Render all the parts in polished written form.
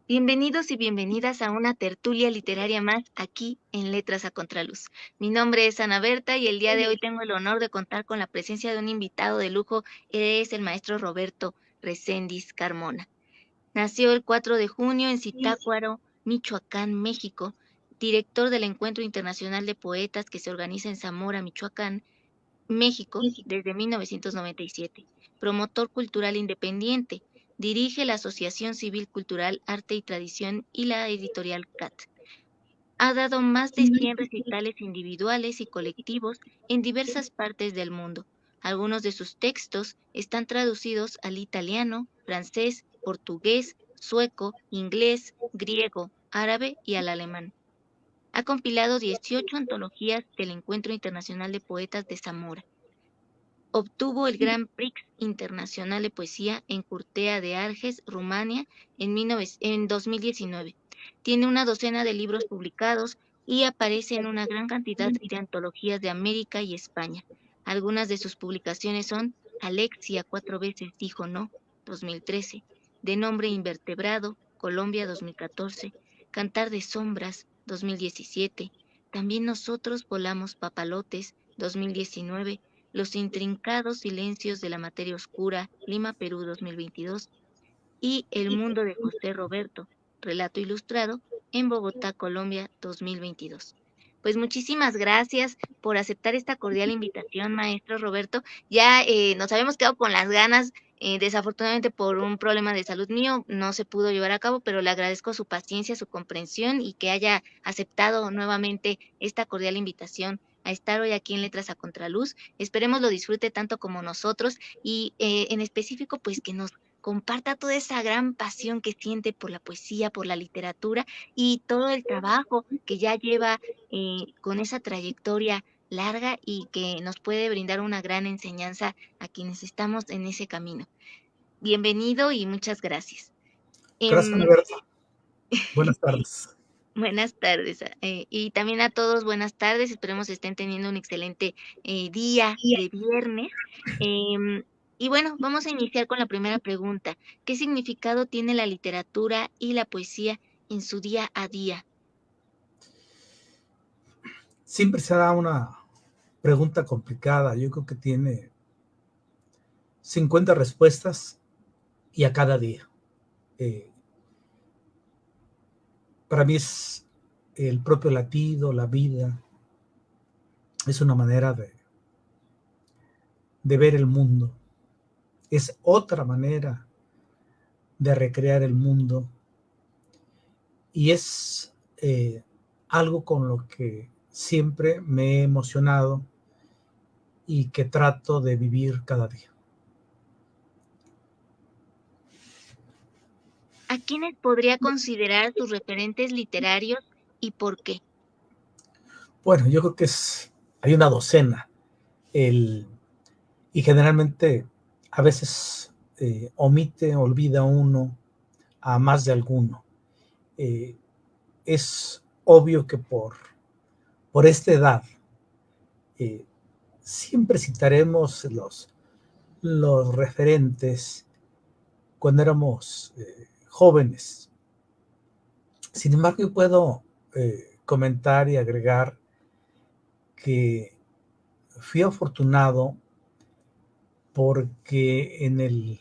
Bienvenidos y bienvenidas a una tertulia literaria más aquí en Letras a Contraluz. Mi nombre es Ana Berta y el día de hoy tengo el honor de contar con la presencia de un invitado de lujo. Es el maestro Roberto Recendis Carmona. Nació el 4 de junio en Zitácuaro, Michoacán, México, director del Encuentro Internacional de Poetas que se organiza en Zamora, Michoacán, México, desde 1997, promotor cultural independiente, dirige la Asociación Civil Cultural Arte y Tradición y la editorial CAT. Ha dado más de 100 recitales individuales y colectivos en diversas partes del mundo. Algunos de sus textos están traducidos al italiano, francés, portugués, sueco, inglés, griego, árabe y al alemán. Ha compilado 18 antologías del Encuentro Internacional de Poetas de Zamora. Obtuvo el Grand Prix Internacional de Poesía en Curtea de Arges, Rumania, en 2019. Tiene una docena de libros publicados y aparece en una gran cantidad de antologías de América y España. Algunas de sus publicaciones son Alexia 4 veces dijo no, 2013, De nombre invertebrado, Colombia, 2014, Cantar de sombras, 2017, También nosotros volamos papalotes, 2019, Los intrincados silencios de la materia oscura, Lima, Perú, 2022, y El mundo de José Roberto, relato ilustrado, en Bogotá, Colombia, 2022. Pues muchísimas gracias por aceptar esta cordial invitación, maestro Roberto. Ya nos habíamos quedado con las ganas, desafortunadamente por un problema de salud mío no se pudo llevar a cabo, pero le agradezco su paciencia, su comprensión y que haya aceptado nuevamente esta cordial invitación a estar hoy aquí en Letras a Contraluz. Esperemos lo disfrute tanto como nosotros y en específico pues que nos comparta toda esa gran pasión que siente por la poesía, por la literatura y todo el trabajo que ya lleva con esa trayectoria larga y que nos puede brindar una gran enseñanza a quienes estamos en ese camino. Bienvenido y muchas gracias. Gracias, Em, Ana Berta. Buenas tardes. Buenas tardes y también a todos buenas tardes. Esperemos estén teniendo un excelente día de viernes. Em, y bueno, vamos a iniciar con la primera pregunta. ¿Qué significado tiene la literatura y la poesía en su día a día? Siempre será una pregunta complicada. Yo creo que tiene 50 respuestas y a cada día. Eh, para mí es el propio latido, la vida. Es una manera de ver el mundo. Es otra manera de recrear el mundo. Y es algo con lo que siempre me he emocionado y que trato de vivir cada día. ¿A quiénes podría considerar sus referentes literarios y por qué? Bueno, yo creo que hay una docena. Y generalmente a veces olvida uno a más de alguno. Eh, es obvio que por esta edad eh, siempre citaremos los referentes cuando éramos jóvenes. Sin embargo, yo puedo comentar y agregar que fui afortunado porque en el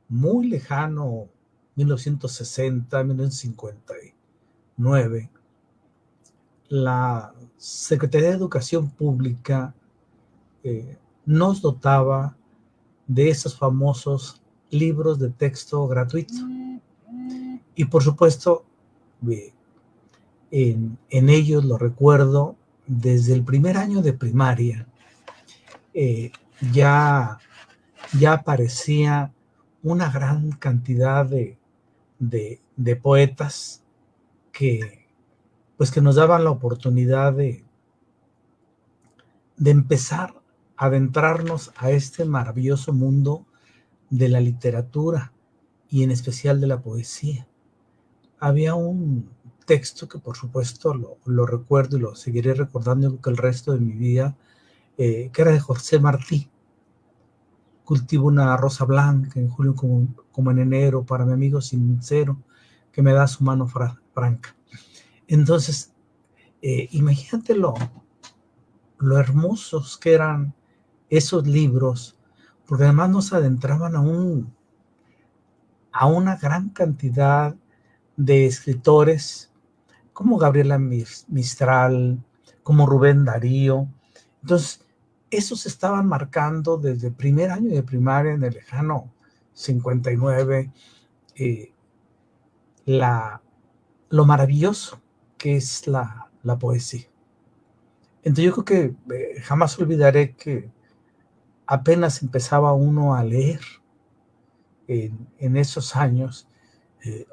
muy lejano 1960, 1959, la Secretaría de Educación Pública nos dotaba de esos famosos libros de texto gratuito. Y por supuesto, en ellos lo recuerdo desde el primer año de primaria, eh, ya, ya aparecía una gran cantidad de poetas que, pues que nos daban la oportunidad de empezar a adentrarnos a este maravilloso mundo de la literatura y en especial de la poesía. Había un texto que por supuesto lo recuerdo y lo seguiré recordando que el resto de mi vida, que era de José Martí. Cultivo una rosa blanca en julio como en enero para mi amigo sincero, que me da su mano franca. Entonces, imagínate lo hermosos que eran esos libros, porque además nos adentraban a una gran cantidad de escritores, como Gabriela Mistral, como Rubén Darío. Entonces, esos estaban marcando desde el primer año de primaria en el lejano 59, lo maravilloso que es la poesía. Entonces yo creo que jamás olvidaré que apenas empezaba uno a leer en esos años.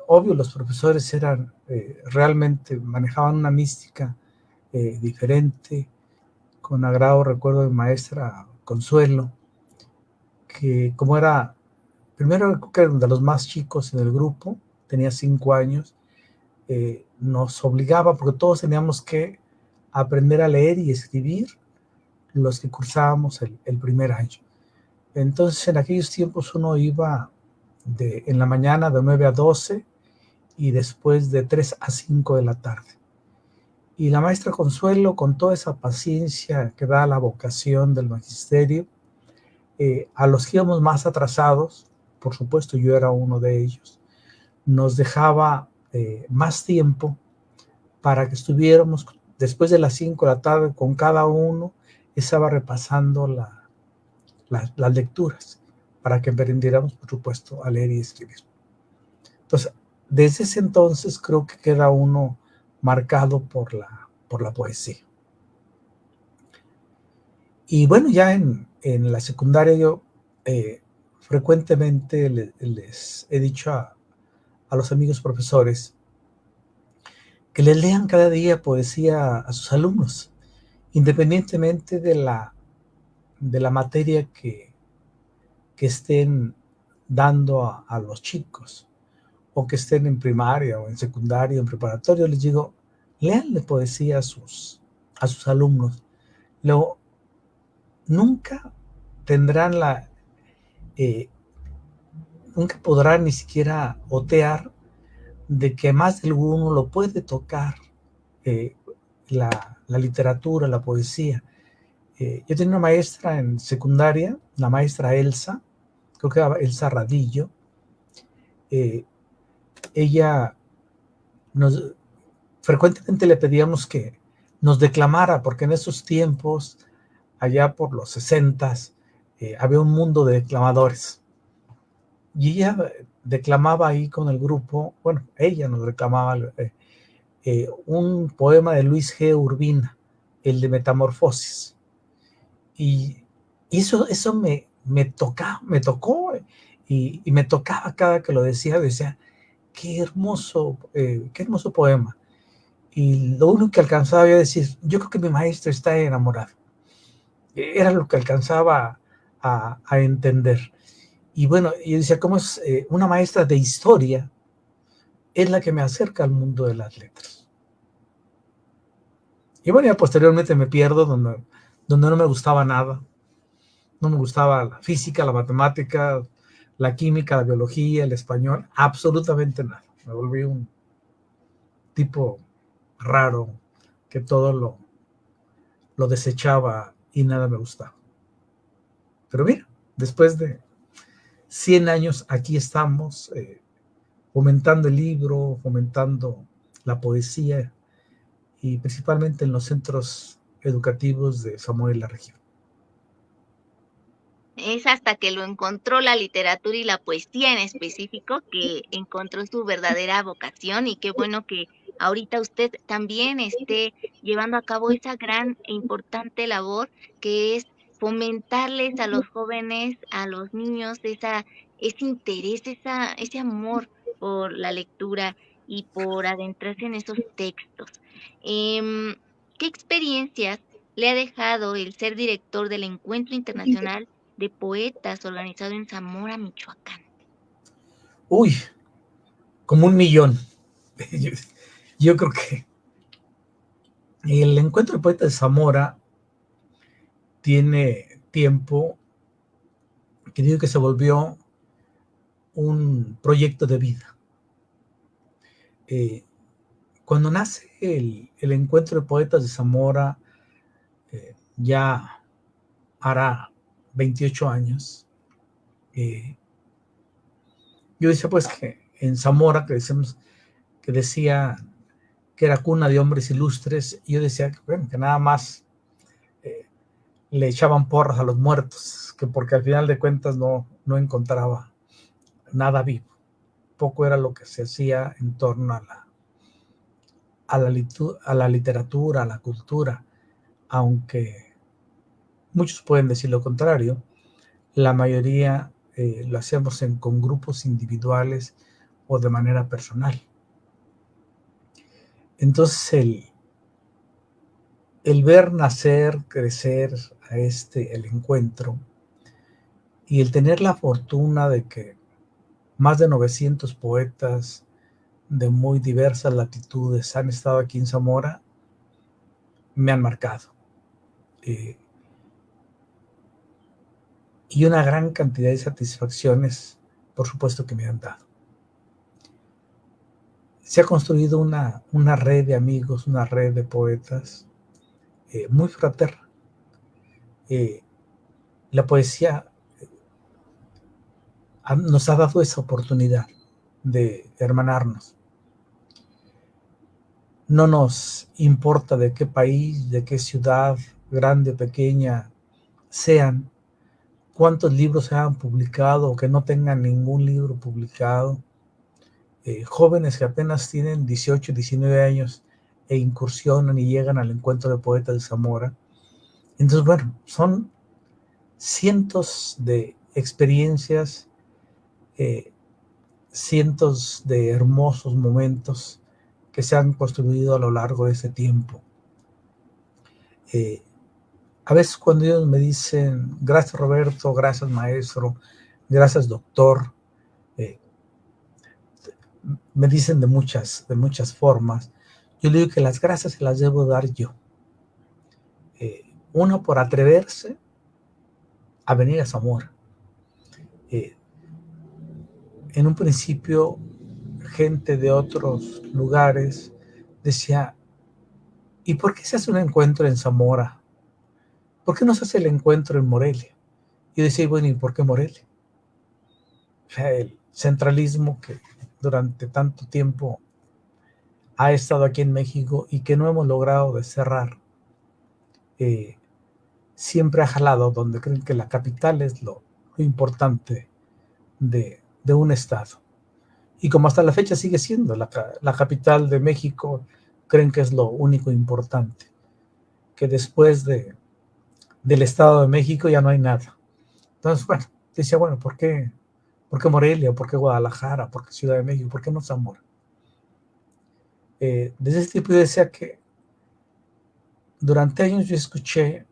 Obvio, los profesores eran realmente, manejaban una mística diferente. Con agrado recuerdo de maestra Consuelo, que como era, primero creo que era de los más chicos en el grupo, tenía 5 años, nos obligaba, porque todos teníamos que aprender a leer y escribir los que cursábamos el primer año. Entonces en aquellos tiempos uno iba en la mañana de 9 a 12 y después de 3 a 5 de la tarde. Y la maestra Consuelo, con toda esa paciencia que da la vocación del magisterio, a los que íbamos más atrasados, por supuesto yo era uno de ellos, nos dejaba más tiempo para que estuviéramos después de las 5 de la tarde con cada uno, estaba repasando las lecturas para que aprendiéramos, por supuesto, a leer y escribir. Entonces, desde ese entonces creo que queda uno marcado por la poesía. Y bueno, ya en la secundaria yo frecuentemente les he dicho a los amigos profesores que les lean cada día poesía a sus alumnos, independientemente de la materia que estén dando a los chicos, o que estén en primaria, o en secundaria, o en preparatorio. Les digo, léanle poesía a sus alumnos. Luego, nunca tendrán nunca podrán ni siquiera otear de que más de alguno lo puede tocar la literatura, la poesía. Yo tenía una maestra en secundaria, la maestra Elsa, creo que era Elsa Radillo. Ella frecuentemente le pedíamos que nos declamara, porque en esos tiempos, allá por los 60s, había un mundo de declamadores. Y ella declamaba ahí con el grupo, bueno, ella nos declamaba un poema de Luis G. Urbina, el de Metamorfosis. Y eso me tocó, y me tocaba cada que lo decía, qué hermoso poema. Y lo único que alcanzaba a decir, yo creo que mi maestro está enamorado. Era lo que alcanzaba a entender. Y bueno, yo decía, ¿cómo es una maestra de historia? Es la que me acerca al mundo de las letras. Y bueno, ya posteriormente me pierdo donde no me gustaba nada. No me gustaba la física, la matemática, la química, la biología, el español, absolutamente nada. Me volví un tipo raro que todo lo desechaba y nada me gustaba. Pero mira, después de 100 años aquí estamos, fomentando el libro, fomentando la poesía, y principalmente en los centros educativos de Zamora y la región. Es hasta que lo encontró la literatura y la poesía en específico que encontró su verdadera vocación, y qué bueno que ahorita usted también esté llevando a cabo esa gran e importante labor que es fomentarles a los jóvenes, a los niños, ese interés, ese amor por la lectura y por adentrarse en esos textos. Em, ¿Qué experiencias le ha dejado el ser director del Encuentro Internacional de Poetas organizado en Zamora, Michoacán? Uy, como 1,000,000. Yo creo que el Encuentro de Poetas de Zamora tiene tiempo que digo que se volvió un proyecto de vida. Cuando nace el Encuentro de Poetas de Zamora, ya hará 28 años, yo decía pues que en Zamora, que decía que era cuna de hombres ilustres, y yo decía que, bueno, que nada más le echaban porras a los muertos, que porque al final de cuentas no encontraba nada vivo. Poco era lo que se hacía en torno a la literatura, a la cultura, aunque muchos pueden decir lo contrario. La mayoría lo hacemos con grupos individuales o de manera personal. Entonces el ver nacer, crecer a el encuentro, y el tener la fortuna de que más de 900 poetas de muy diversas latitudes han estado aquí en Zamora, me han marcado. Y una gran cantidad de satisfacciones, por supuesto, que me han dado. Se ha construido una red de amigos, una red de poetas muy fraterna. La poesía nos ha dado esa oportunidad de hermanarnos. No nos importa de qué país, de qué ciudad, grande o pequeña sean, cuántos libros se han publicado o que no tengan ningún libro publicado. Jóvenes que apenas tienen 18, 19 años e incursionan y llegan al Encuentro de Poetas de Zamora. Entonces, bueno, son cientos de experiencias, cientos de hermosos momentos que se han construido a lo largo de ese tiempo. A veces cuando ellos me dicen, gracias Roberto, gracias maestro, gracias doctor, me dicen de muchas formas, yo le digo que las gracias se las debo dar yo. Uno, por atreverse a venir a Zamora. En un principio, gente de otros lugares decía, ¿y por qué se hace un encuentro en Zamora? ¿Por qué no se hace el encuentro en Morelia? Yo decía, bueno, ¿y por qué Morelia? O sea, el centralismo que durante tanto tiempo ha estado aquí en México y que no hemos logrado desterrar, siempre ha jalado donde creen que la capital es lo importante de un estado. Y como hasta la fecha sigue siendo la capital de México, creen que es lo único importante, que después del Estado de México ya no hay nada. Entonces, bueno, decía, bueno, ¿por qué Morelia? ¿Por qué Guadalajara? ¿Por qué Ciudad de México? ¿Por qué no Zamora? Desde ese tipo yo decía que durante años yo escuché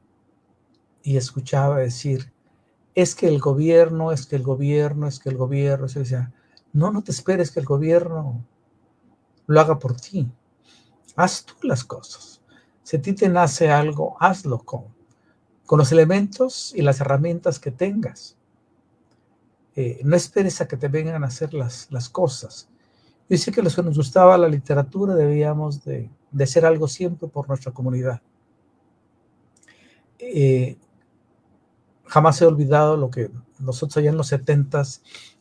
y escuchaba decir, es que el gobierno, es que el gobierno, es que el gobierno, se decía, no te esperes que el gobierno lo haga por ti. Haz tú las cosas. Si a ti te nace algo, hazlo con los elementos y las herramientas que tengas. No esperes a que te vengan a hacer las cosas. Yo decía que los que nos gustaba la literatura debíamos de hacer algo siempre por nuestra comunidad. Jamás he olvidado lo que nosotros allá en los 70s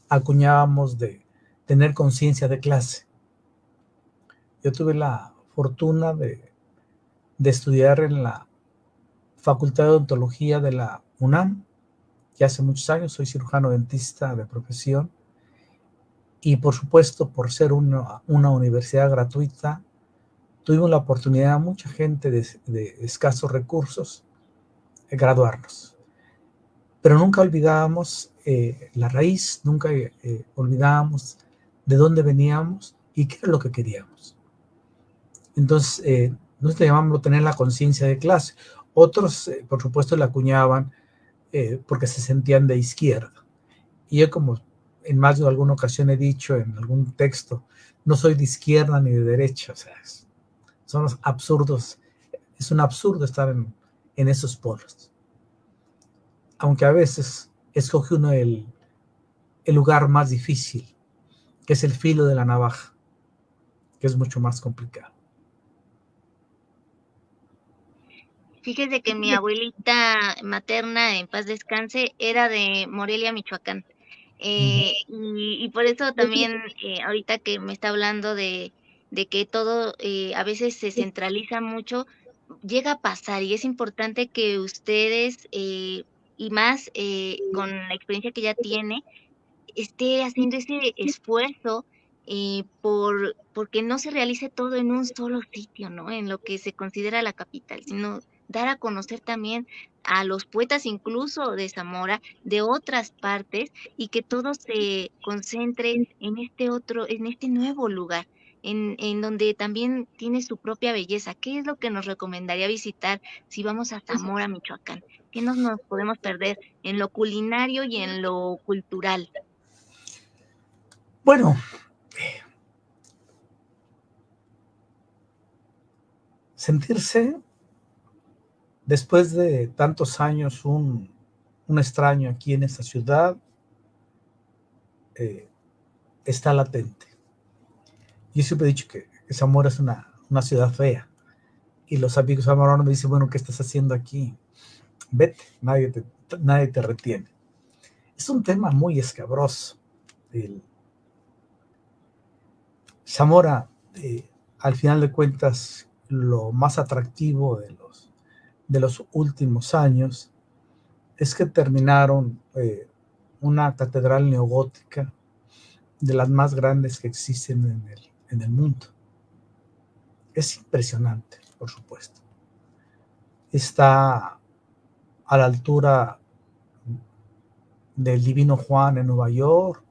acuñábamos de tener conciencia de clase. Yo tuve la fortuna de estudiar en la Facultad de Odontología de la UNAM, ya hace muchos años, soy cirujano dentista de profesión, y por supuesto, por ser una universidad gratuita, tuvimos la oportunidad, mucha gente de escasos recursos, de graduarnos. Pero nunca olvidábamos la raíz, nunca olvidábamos de dónde veníamos y qué era lo que queríamos. Entonces, nosotros llamamos tener la conciencia de clase. Otros, por supuesto, la acuñaban porque se sentían de izquierda. Y yo, como en más de alguna ocasión he dicho en algún texto, no soy de izquierda ni de derecha. O sea, son los absurdos. Es un absurdo estar en esos polos. Aunque a veces escoge uno el lugar más difícil, que es el filo de la navaja, que es mucho más complicado. Fíjese que mi abuelita materna, en paz descanse, era de Morelia, Michoacán. Y por eso también, ahorita que me está hablando de que todo a veces se centraliza mucho, llega a pasar y es importante que ustedes, y más con la experiencia que ya tiene, esté haciendo ese esfuerzo porque no se realice todo en un solo sitio, ¿no? En lo que se considera la capital, sino dar a conocer también a los poetas incluso de Zamora, de otras partes, y que todo se concentre en este otro, en este nuevo lugar, en donde también tiene su propia belleza. ¿Qué es lo que nos recomendaría visitar si vamos a Zamora, Michoacán? ¿Qué nos podemos perder en lo culinario y en lo cultural? Bueno, sentirse después de tantos años un extraño aquí en esta ciudad está latente. Yo siempre he dicho que Zamora es una ciudad fea, y los amigos zamoranos me dicen, bueno, ¿qué estás haciendo aquí? Vete, nadie te retiene. Es un tema muy escabroso. Zamora, al final de cuentas, lo más atractivo de los últimos años es que terminaron una catedral neogótica de las más grandes que existen en el mundo. Es impresionante, por supuesto. Está a la altura del Divino Juan en Nueva York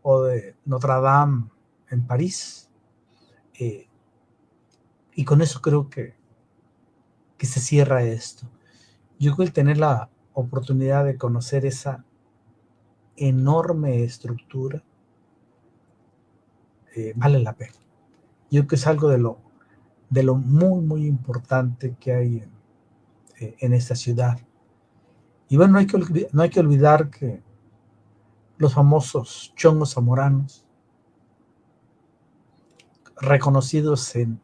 o de Notre Dame en París. Y con eso creo que se cierra esto. Yo creo que el tener la oportunidad de conocer esa enorme estructura vale la pena. Yo creo que es algo de lo muy, muy importante que hay en esta ciudad. Y bueno, no hay que olvidar que los famosos chongos zamoranos, reconocidos en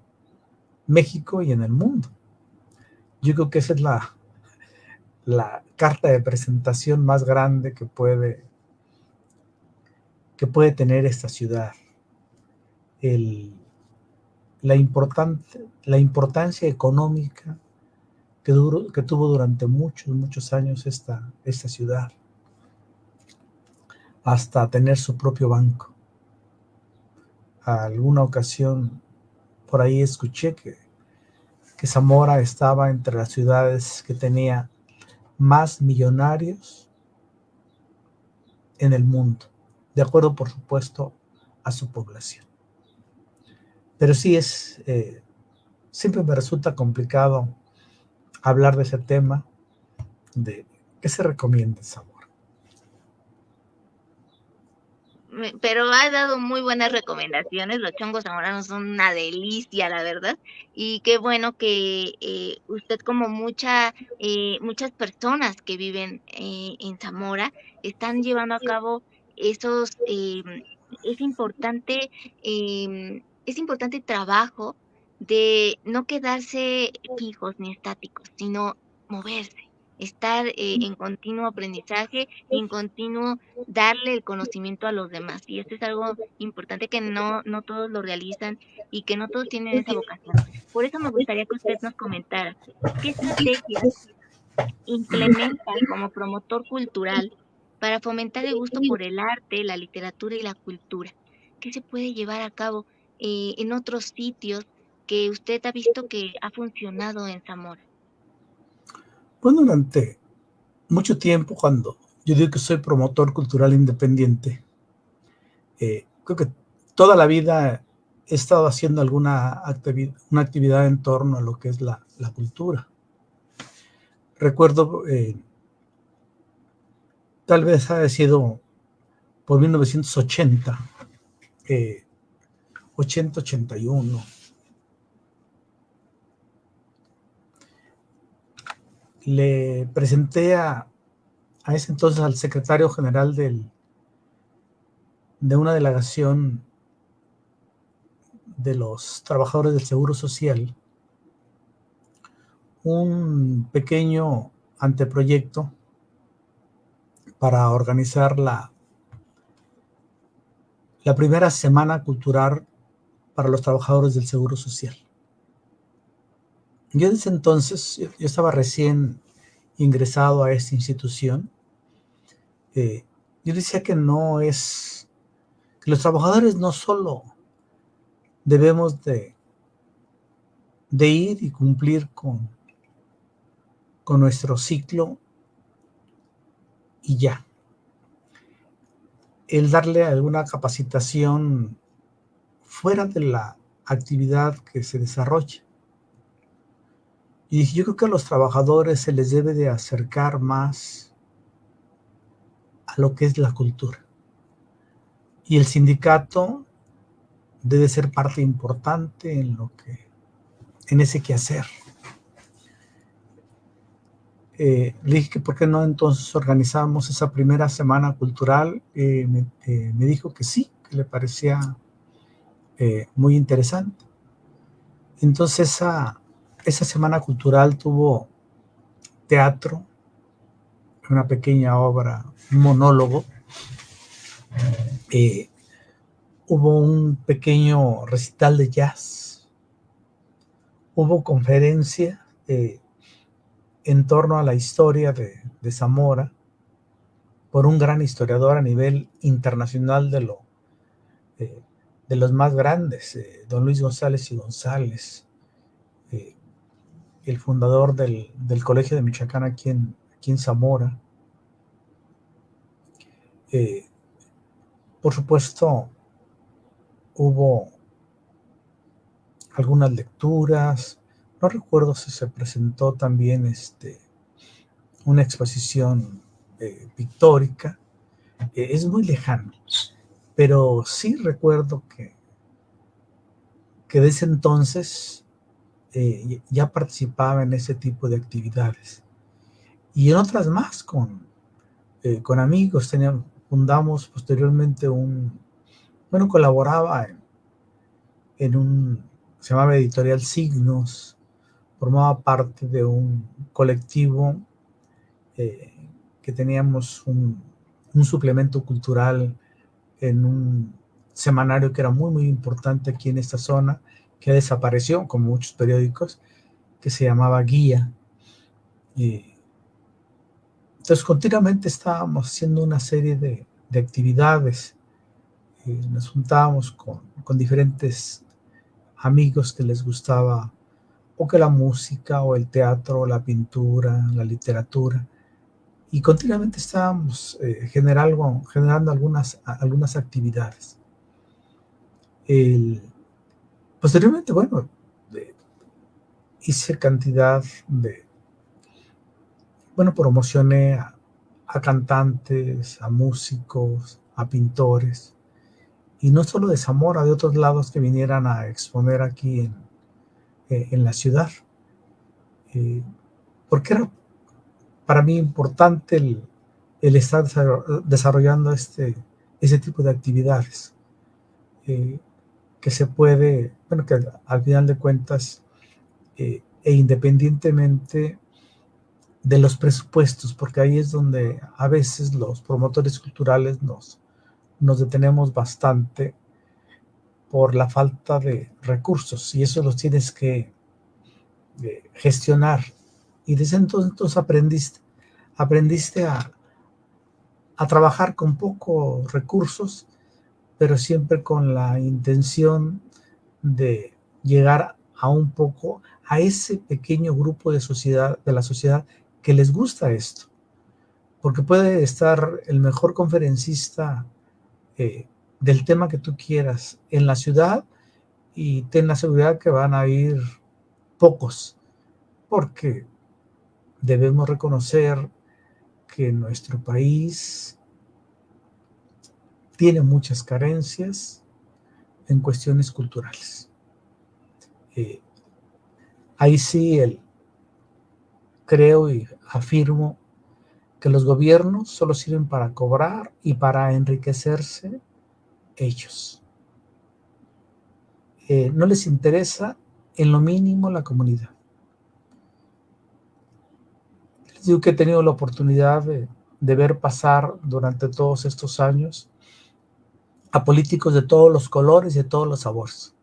México y en el mundo. Yo creo que esa es la carta de presentación más grande que puede tener esta ciudad. La importancia económica que tuvo durante muchos, muchos años esta ciudad, hasta tener su propio banco. A alguna ocasión por ahí escuché que Zamora estaba entre las ciudades que tenía más millonarios en el mundo, de acuerdo, por supuesto, a su población. Pero sí siempre me resulta complicado hablar de ese tema, de qué se recomienda en Zamora. Pero ha dado muy buenas recomendaciones. Los chongos zamoranos son una delicia, la verdad. Y qué bueno que usted, como muchas personas que viven en Zamora, están llevando a cabo esos, es importante trabajo de no quedarse fijos ni estáticos, sino moverse, estar en continuo aprendizaje y en continuo darle el conocimiento a los demás. Y esto es algo importante que no todos lo realizan y que no todos tienen esa vocación. Por eso me gustaría que usted nos comentara qué estrategias implementa como promotor cultural para fomentar el gusto por el arte, la literatura y la cultura. ¿Qué se puede llevar a cabo en otros sitios que usted ha visto que ha funcionado en Zamora? Bueno, durante mucho tiempo, cuando yo digo que soy promotor cultural independiente, creo que toda la vida he estado haciendo una actividad en torno a lo que es la cultura. Recuerdo, tal vez haya sido por 1980, 81. Le presenté a ese entonces al secretario general de una delegación de los trabajadores del Seguro Social un pequeño anteproyecto para organizar la primera semana cultural para los trabajadores del Seguro Social. Yo desde entonces, yo estaba recién ingresado a esta institución. Yo decía que que los trabajadores no solo debemos de ir y cumplir con nuestro ciclo y ya. El darle alguna capacitación fuera de la actividad que se desarrolla. Y yo creo que a los trabajadores se les debe de acercar más a lo que es la cultura. Y el sindicato debe ser parte importante en ese quehacer. Le dije que por qué no entonces organizamos esa primera semana cultural. Me dijo que sí, que le parecía muy interesante. Entonces esa semana cultural tuvo teatro, una pequeña obra, un monólogo. Hubo un pequeño recital de jazz. Hubo conferencia en torno a la historia de Zamora por un gran historiador a nivel internacional de los más grandes, don Luis González y González, el fundador del Colegio de Michoacán aquí en Zamora. Por supuesto, hubo algunas lecturas. No recuerdo si se presentó también una exposición pictórica. Es muy lejano, pero sí recuerdo que desde entonces ya participaba en ese tipo de actividades. Y en otras más, con amigos. Fundamos posteriormente colaboraba se llamaba Editorial Signos. Formaba parte de un colectivo que teníamos un suplemento cultural en un semanario que era muy, muy importante aquí en esta zona, que desapareció, como muchos periódicos, que se llamaba Guía. Entonces, continuamente estábamos haciendo una serie de actividades. Nos juntábamos con diferentes amigos que les gustaba o que la música, o el teatro, o la pintura, la literatura. Y continuamente estábamos generando algunas actividades. Posteriormente, hice cantidad promocioné a cantantes, a músicos, a pintores, y no solo de Zamora, de otros lados que vinieran a exponer aquí en la ciudad. Porque era para mí importante el estar desarrollando ese tipo de actividades, que se puede, que al final de cuentas, e independientemente de los presupuestos, porque ahí es donde a veces los promotores culturales nos detenemos bastante por la falta de recursos, y eso los tienes que gestionar. Y desde entonces aprendiste a trabajar con pocos recursos, pero siempre con la intención de llegar a ese pequeño grupo de la sociedad que les gusta esto. Porque puede estar el mejor conferencista del tema que tú quieras en la ciudad, y ten la seguridad que van a ir pocos, porque debemos reconocer que nuestro país tiene muchas carencias en cuestiones culturales. Ahí sí creo y afirmo que los gobiernos solo sirven para cobrar y para enriquecerse ellos. no les interesa en lo mínimo la comunidad. Les digo que he tenido la oportunidad de ver pasar durante todos estos años a políticos de todos los colores y de todos los sabores.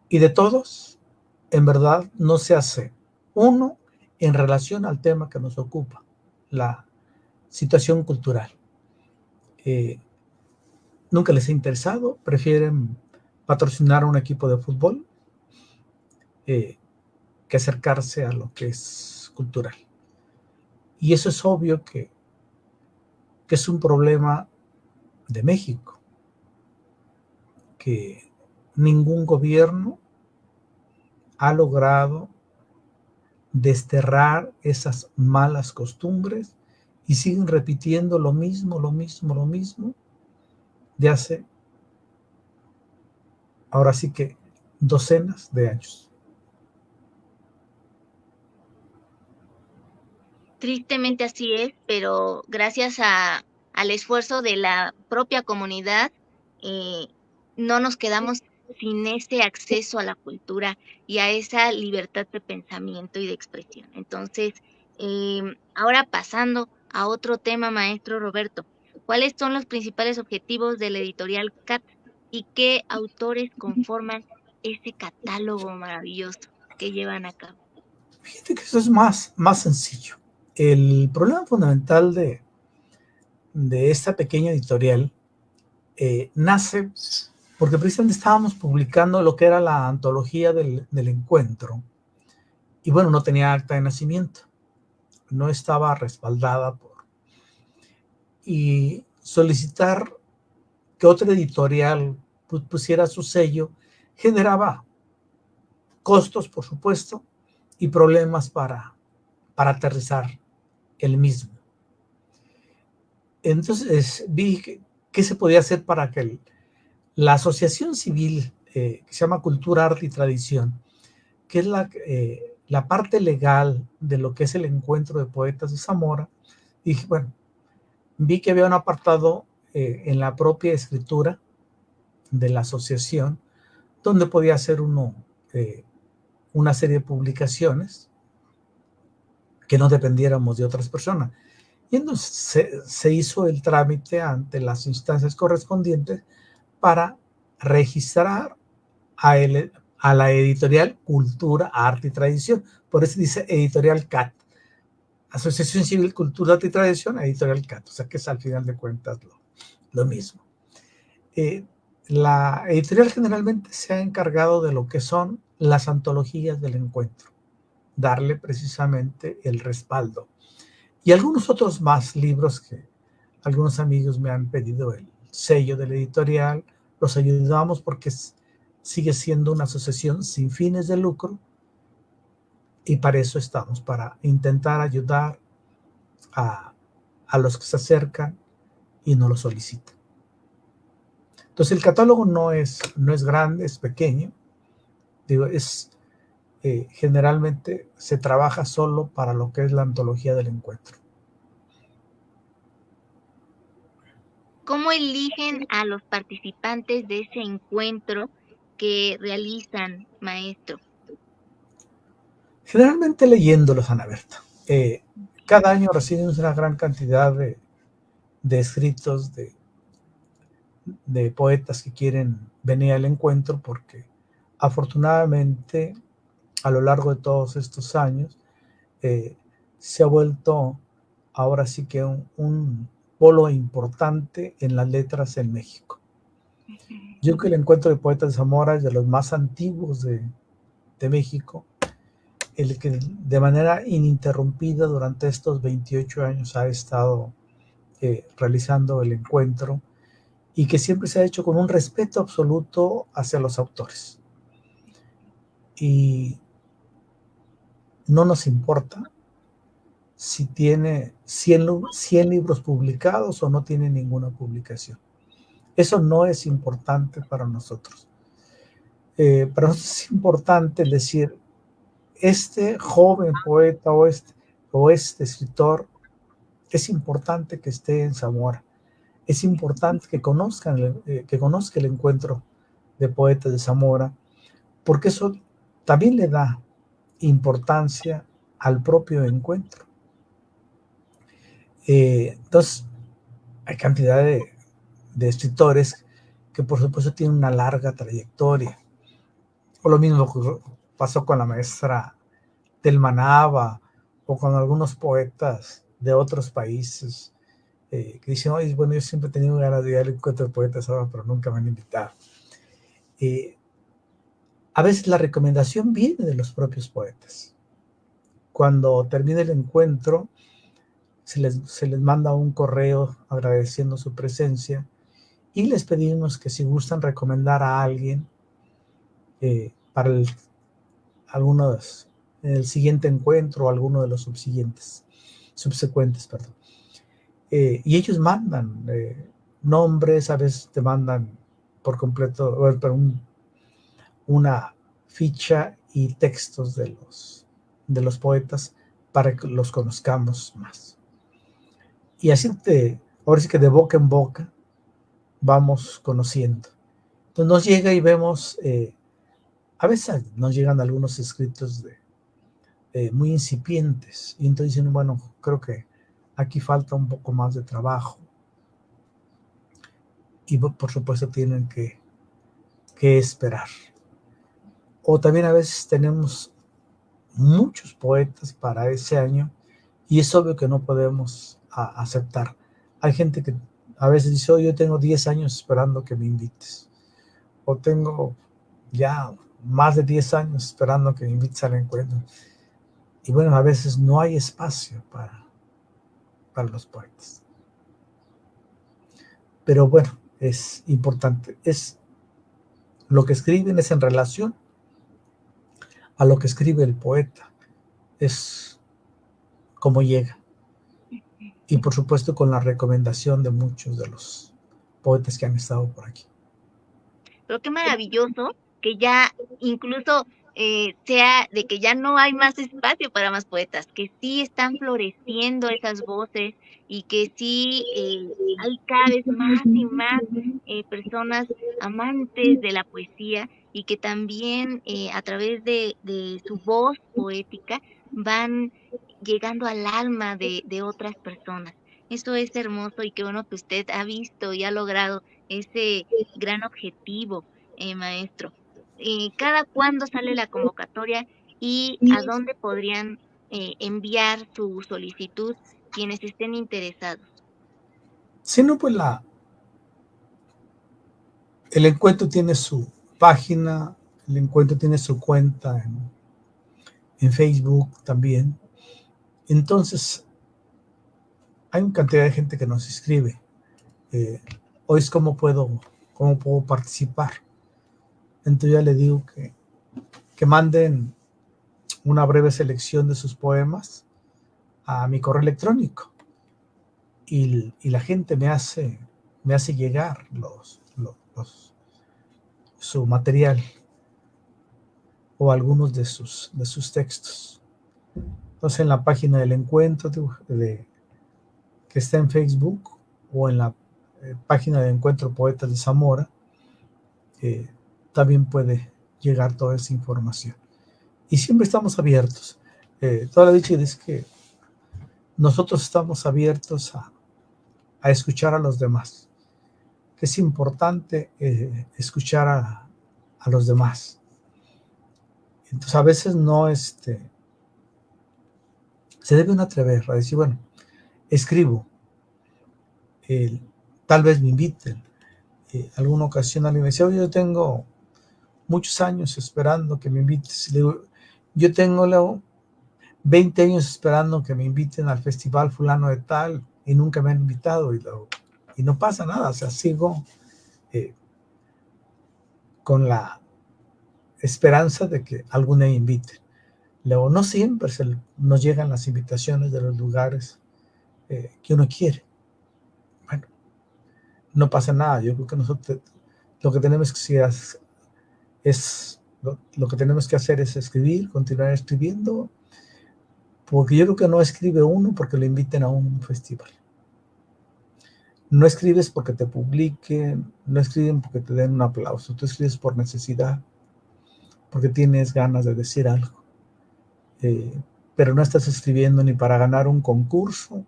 Y de todos, en verdad, no se hace uno en relación al tema que nos ocupa, la situación cultural. Nunca les ha interesado, prefieren patrocinar a un equipo de fútbol que acercarse a lo que es cultural. Y eso es obvio que es un problema de México, que ningún gobierno ha logrado desterrar esas malas costumbres y siguen repitiendo lo mismo de hace, ahora sí que, docenas de años. Tristemente así es, pero gracias al esfuerzo de la propia comunidad, eh, no nos quedamos sin ese acceso a la cultura y a esa libertad de pensamiento y de expresión. Entonces, ahora pasando a otro tema, maestro Roberto, ¿cuáles son los principales objetivos de la editorial CAT y qué autores conforman ese catálogo maravilloso que llevan a cabo? Fíjate que eso es más sencillo. El problema fundamental de esta pequeña editorial nace porque precisamente estábamos publicando lo que era la antología del encuentro. Y bueno, no tenía acta de nacimiento, no estaba respaldada por... Y solicitar que otra editorial pusiera su sello generaba costos, por supuesto, y problemas para aterrizar el mismo. Entonces vi qué se podía hacer para que la asociación civil que se llama Cultura, Arte y Tradición, que es la parte legal de lo que es el encuentro de poetas de Zamora, dije, bueno, vi que había un apartado en la propia escritura de la asociación donde podía hacer uno una serie de publicaciones que no dependiéramos de otras personas. Y entonces se hizo el trámite ante las instancias correspondientes para registrar a la editorial Cultura, Arte y Tradición. Por eso dice editorial CAT. Asociación Civil Cultura, Arte y Tradición, editorial CAT. O sea que es al final de cuentas lo mismo. La editorial generalmente se ha encargado de lo que son las antologías del encuentro, darle precisamente el respaldo. Y algunos otros más libros que algunos amigos me han pedido el sello de la editorial, los ayudamos porque sigue siendo una asociación sin fines de lucro y para eso estamos, para intentar ayudar a los que se acercan y nos lo solicitan. Entonces el catálogo no es grande, es pequeño, digo, generalmente se trabaja solo para lo que es la antología del encuentro. ¿Cómo eligen a los participantes de ese encuentro que realizan, maestro? Generalmente leyéndolos, Ana Berta. Cada año recibimos una gran cantidad de escritos de poetas que quieren venir al encuentro porque afortunadamente a lo largo de todos estos años se ha vuelto ahora sí que un polo importante en las letras en México. Yo creo que el encuentro de poetas de Zamora es de los más antiguos de México, el que de manera ininterrumpida durante estos 28 años ha estado realizando el encuentro y que siempre se ha hecho con un respeto absoluto hacia los autores. Y no nos importa si tiene 100 libros publicados o no tiene ninguna publicación. Eso no es importante para nosotros. Para nosotros es importante decir, este joven poeta o este escritor, es importante que esté en Zamora. Es importante que conozca el encuentro de Poetas de Zamora, porque eso también le da importancia al propio encuentro. Entonces, hay cantidad de escritores que por supuesto tienen una larga trayectoria. O lo mismo pasó con la maestra Telma Nava o con algunos poetas de otros países que dicen, oye, bueno, yo siempre he tenido ganas de ir al encuentro de poetas ahora, pero nunca me han invitado. A veces la recomendación viene de los propios poetas. Cuando termina el encuentro, se les manda un correo agradeciendo su presencia y les pedimos que si gustan recomendar a alguien para el siguiente encuentro o alguno de los subsecuentes, perdón. Y ellos mandan nombres, a veces te mandan por completo una ficha y textos de los poetas para que los conozcamos más. Y así ahora sí que de boca en boca vamos conociendo. Entonces nos llega y vemos, a veces nos llegan algunos escritos muy incipientes, y entonces dicen, bueno, creo que aquí falta un poco más de trabajo, y por supuesto tienen que esperar. O también a veces tenemos muchos poetas para ese año, y es obvio que no podemos aceptar. Hay gente que a veces dice, oh, yo tengo 10 años esperando que me invites, o tengo ya más de 10 años esperando que me invites al encuentro. Y bueno, a veces no hay espacio para los poetas. Pero bueno, es importante. Lo que escriben es en relación a lo que escribe el poeta. Es como llega. Y por supuesto con la recomendación de muchos de los poetas que han estado por aquí. Pero qué maravilloso que ya incluso sea de que ya no hay más espacio para más poetas, que sí están floreciendo esas voces y que sí hay cada vez más y más personas amantes de la poesía y que también a través de su voz poética van llegando al alma de otras personas. Eso es hermoso y qué bueno que usted ha visto y ha logrado ese gran objetivo, maestro. ¿Cada cuándo sale la convocatoria y a dónde podrían enviar su solicitud quienes estén interesados? Si no, pues el encuentro tiene su página, el encuentro tiene su cuenta en Facebook también. Entonces, hay una cantidad de gente que nos escribe. Hoy es cómo puedo participar. Entonces ya le digo que manden una breve selección de sus poemas a mi correo electrónico y la gente me hace llegar su material o algunos de sus textos. Entonces en la página del encuentro que está en Facebook o en la página de Encuentro Poetas de Zamora, también puede llegar toda esa información. Y siempre estamos abiertos. Toda la dicha es que nosotros estamos abiertos a escuchar a los demás. Que es importante escuchar a los demás. Entonces a veces no se debe uno atrever a decir, bueno, escribo, tal vez me inviten. Alguna ocasión alguien me decía, oye, yo tengo muchos años esperando que me invites. Le digo, yo tengo 20 años esperando que me inviten al festival fulano de tal y nunca me han invitado y no pasa nada, o sea, sigo con la esperanza de que algún día inviten. Luego, no siempre nos llegan las invitaciones de los lugares que uno quiere. Bueno, no pasa nada. Yo creo que nosotros lo que tenemos que lo que tenemos que hacer es escribir, continuar escribiendo, porque yo creo que no escribe uno porque lo inviten a un festival. No escribes porque te publiquen, no escriben porque te den un aplauso, tú escribes por necesidad, porque tienes ganas de decir algo. Pero no estás escribiendo ni para ganar un concurso,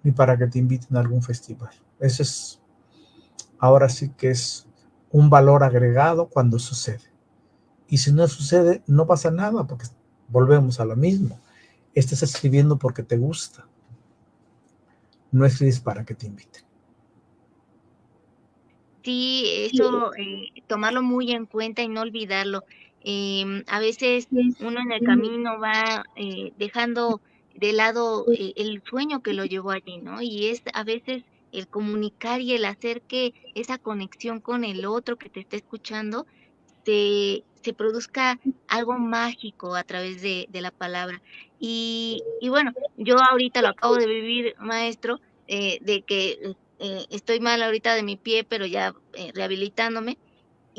ni para que te inviten a algún festival. Eso es, ahora sí que es un valor agregado cuando sucede. Y si no sucede, no pasa nada, porque volvemos a lo mismo. Estás escribiendo porque te gusta, no escribes para que te inviten. Sí, eso, tomarlo muy en cuenta y no olvidarlo. A veces uno en el camino va dejando de lado el sueño que lo llevó allí, ¿no? Y es a veces el comunicar y el hacer que esa conexión con el otro que te está escuchando se produzca algo mágico a través de la palabra. Y bueno, yo ahorita lo acabo de vivir, maestro, de que estoy mal ahorita de mi pie, pero ya rehabilitándome,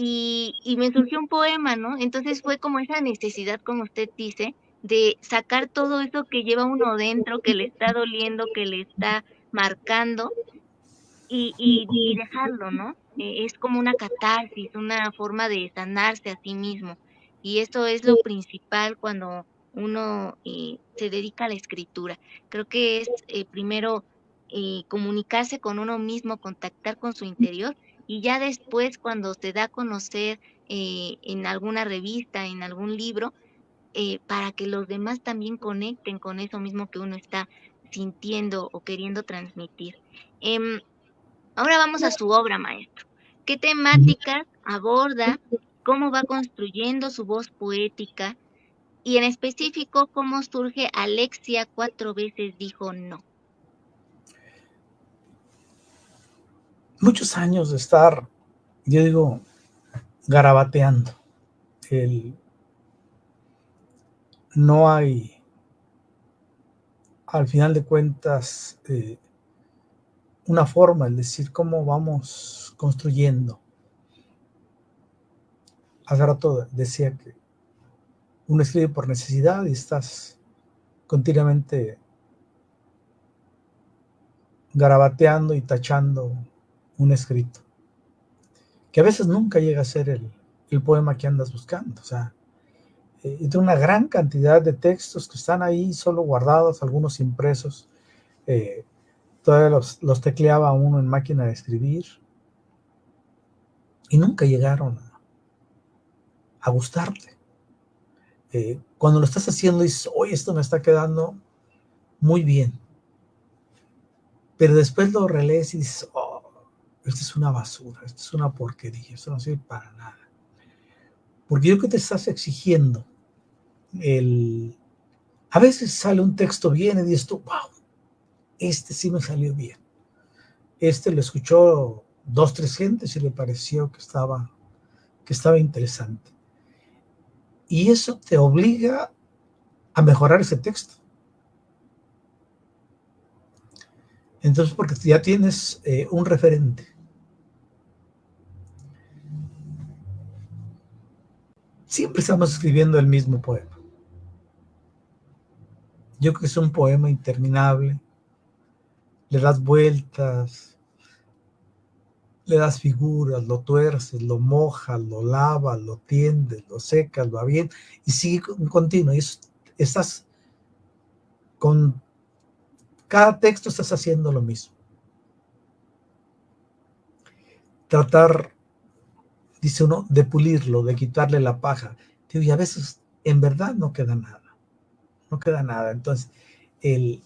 y me surgió un poema, ¿no? Entonces fue como esa necesidad, como usted dice, de sacar todo eso que lleva uno dentro, que le está doliendo, que le está marcando, y dejarlo, ¿no? Es como una catarsis, una forma de sanarse a sí mismo. Y eso es lo principal cuando uno se dedica a la escritura. Creo que es primero comunicarse con uno mismo, contactar con su interior, y ya después cuando se da a conocer en alguna revista, en algún libro, para que los demás también conecten con eso mismo que uno está sintiendo o queriendo transmitir. Em, Ahora vamos a su obra, maestro. ¿Qué temáticas aborda? ¿Cómo va construyendo su voz poética? Y en específico, ¿cómo surge Alexia cuatro veces dijo no? Muchos años de estar, yo digo, garabateando. El, no hay, al final de cuentas, una forma, es decir, cómo vamos construyendo. Hace rato decía que uno escribe por necesidad y estás continuamente garabateando y tachando un escrito, que a veces nunca llega a ser el poema que andas buscando. O sea, de una gran cantidad de textos que están ahí solo guardados, algunos impresos. Eh, Todavía los tecleaba uno en máquina de escribir y nunca llegaron a gustarte. Cuando lo estás haciendo dices, oye, esto me está quedando muy bien. Pero después lo relees y dices, oh, esto es una basura, esto es una porquería, esto no sirve para nada. Porque yo creo que te estás exigiendo a veces sale un texto bien y dices tú, wow, este sí me salió bien. Este lo escuchó 2, 3 gentes y le pareció que estaba interesante. Y eso te obliga a mejorar ese texto. Entonces, porque ya tienes un referente. Siempre estamos escribiendo el mismo poema. Yo creo que es un poema interminable. Le das vueltas, le das figuras, lo tuerces, lo mojas, lo lavas, lo tiendes, lo secas, lo avientas y sigue en continuo. Y estás con cada texto estás haciendo lo mismo. Tratar, dice uno, de pulirlo, de quitarle la paja. Y a veces en verdad no queda nada. No queda nada. Entonces, el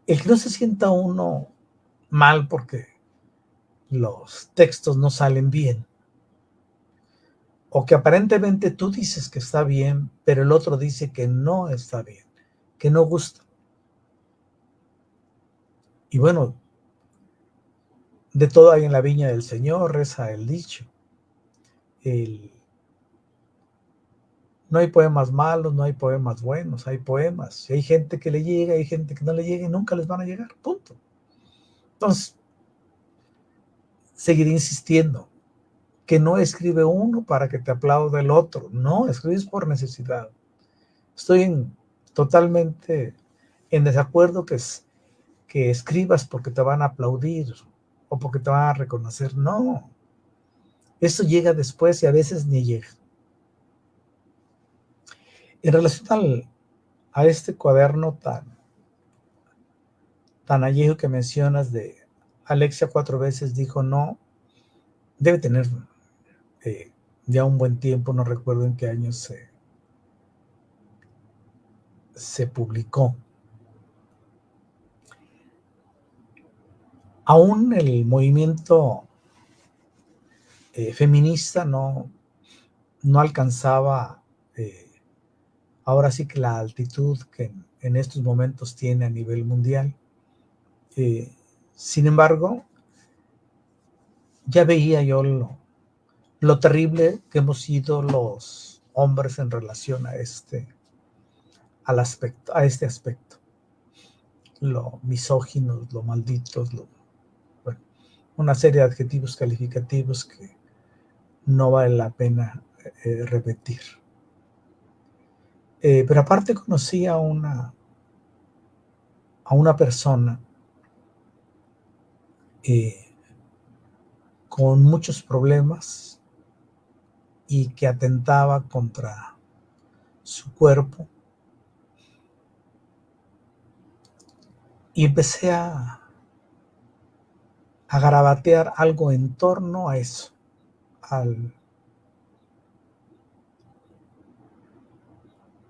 que no se sienta uno mal porque los textos no salen bien, o que aparentemente tú dices que está bien, pero el otro dice que no está bien, que no gusta. Y bueno, de todo hay en la viña del Señor, reza el dicho. No hay poemas malos, no hay poemas buenos, hay poemas. Y hay gente que le llega, hay gente que no le llega y nunca les van a llegar, punto. Entonces, seguiré insistiendo que no escribe uno para que te aplaude el otro, no, escribes por necesidad. Estoy totalmente en desacuerdo que escribas porque te van a aplaudir. o porque te van a reconocer. No, eso llega después y a veces ni llega. En relación a este cuaderno tan añejo que mencionas de Alexia 4 veces dijo no, debe tener ya un buen tiempo, no recuerdo en qué año se publicó. Aún el movimiento feminista no alcanzaba ahora sí que la altitud que en estos momentos tiene a nivel mundial. Sin embargo, ya veía yo lo terrible que hemos sido los hombres en relación a este aspecto. Lo misóginos, lo malditos, bueno, una serie de adjetivos calificativos que no vale la pena repetir. Pero aparte conocí a una persona con muchos problemas y que atentaba contra su cuerpo. Y empecé a garabatear algo en torno a eso.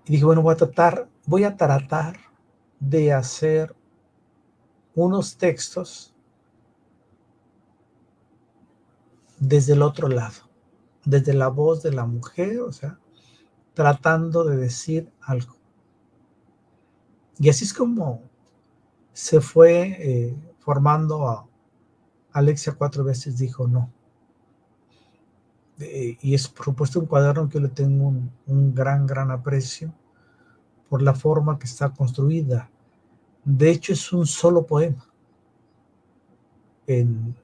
Y dije, bueno, voy a tratar de hacer unos textos desde el otro lado, desde la voz de la mujer, o sea, tratando de decir algo. Y así es como se fue formando a Alexia 4 veces dijo no. Y es por supuesto un cuaderno que yo le tengo un gran aprecio por la forma que está construida. De hecho, es un solo poema en